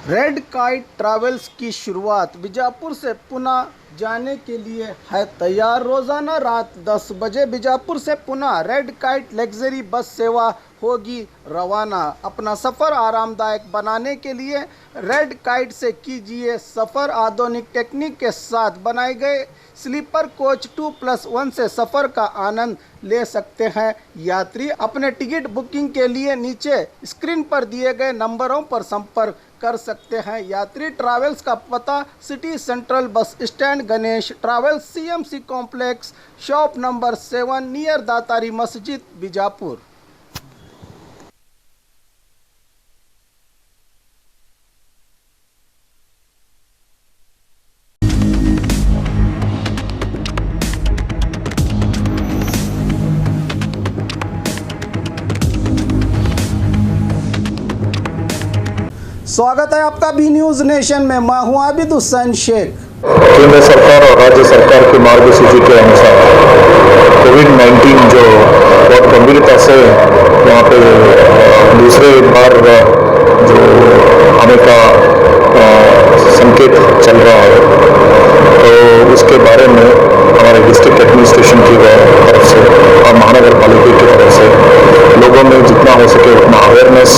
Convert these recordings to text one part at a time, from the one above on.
Red kite travels की शुरुआत बीजापुर से पुणे जाने के लिए है तैयार। रोज़ाना रात 10 बजे बीजापुर से Pune red kite luxury bus सेवा होगी रवाना। अपना सफ़र आरामदायक बनाने के लिए रेड काइट से कीजिए सफ़र। आधुनिक टेक्निक के साथ बनाए गए स्लीपर कोच 2+1 से सफ़र का आनंद ले सकते हैं। यात्री अपने टिकट बुकिंग के लिए नीचे स्क्रीन पर दिए गए नंबरों पर संपर्क कर सकते हैं। यात्री ट्रैवल्स का पता city central bus stand, Ganesh travels, CMC complex, shop number 7 near Datari Masjid, Bijapur. स्वागत है आपका बी न्यूज़ नेशन में। मैं हूं आबिद हुसैन शेख। केंद्र सरकार और राज्य सरकार की मार्गसूची के अनुसार कोविड-19 जो बहुत गंभीरता से यहाँ पे दूसरे बार जो आने का संकेत चल रहा है, तो उसके बारे में हमारे डिस्ट्रिक्ट एडमिनिस्ट्रेशन की तरफ से और महानगर पालिका की तरफ से लोगों में जितना हो सके उतना अवेयरनेस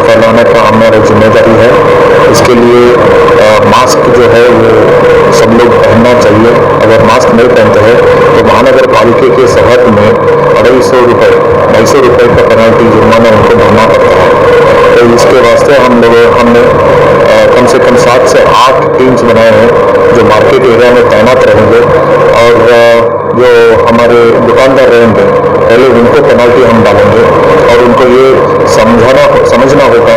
फैलाने का हमारा जिम्मेदारी है। इसके लिए मास्क जो है वो सब लोग पहनना चाहिए। अगर मास्क नहीं पहनते हैं तो महानगर पालिका के शहर में 250 रुपये का पेनल्टी जुर्माना उनको भरना पड़ता है। तो इसके वास्ते हमने कम से कम 7 से 8 टीम्स बनाए हैं जो मार्केट एरिया में तैनात रहेंगे, और जो हमारे दुकानदार रहेंगे पहले उनको पेनल्टी हम डालेंगे और उनको ये समझना होगा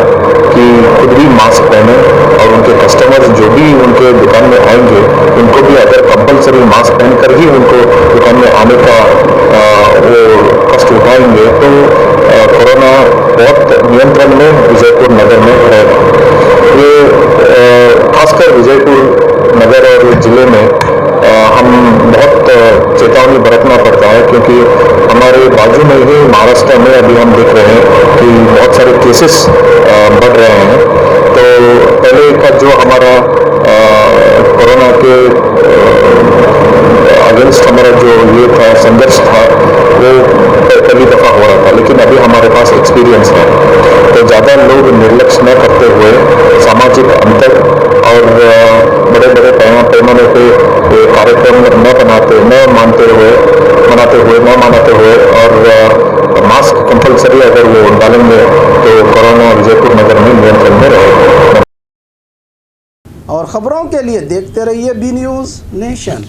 कि खुद भी मास्क पहने, और उनके कस्टमर्स जो भी उनके दुकान में आएंगे उनको भी अगर कंपलसरी मास्क पहनकर ही उनको दुकान में आने का वो कष्ट उठाएंगे तो कोरोना बहुत नियंत्रण में विजयपुर नगर में रहेगा। ये खासकर विजयपुर नगर और जिले में हम बहुत चेतावनी बरतना पड़ता है, क्योंकि हमारे बाजू में ही महाराष्ट्र में अभी हम देख रहे हैं कि बहुत सारे केसेस बढ़ रहे हैं। तो पहले का जो हमारा कोरोना के अगेंस्ट हमारा जो ये था संघर्ष था वो पहली दफ़ा हो रहा था, लेकिन अभी हमारे पास एक्सपीरियंस है। तो ज़्यादा लोग निर्लक्ष्य न करते हुए सामाजिक अंतर और बड़े बड़े पैमाने पे कार्यक्रम न मनाते हुए और मास्क कंपलसरी अगर वो डालेंगे तो कोरोना विजयपुर नगर में नियंत्रण में रहेगा। और खबरों के लिए देखते रहिए बी न्यूज़ नेशन।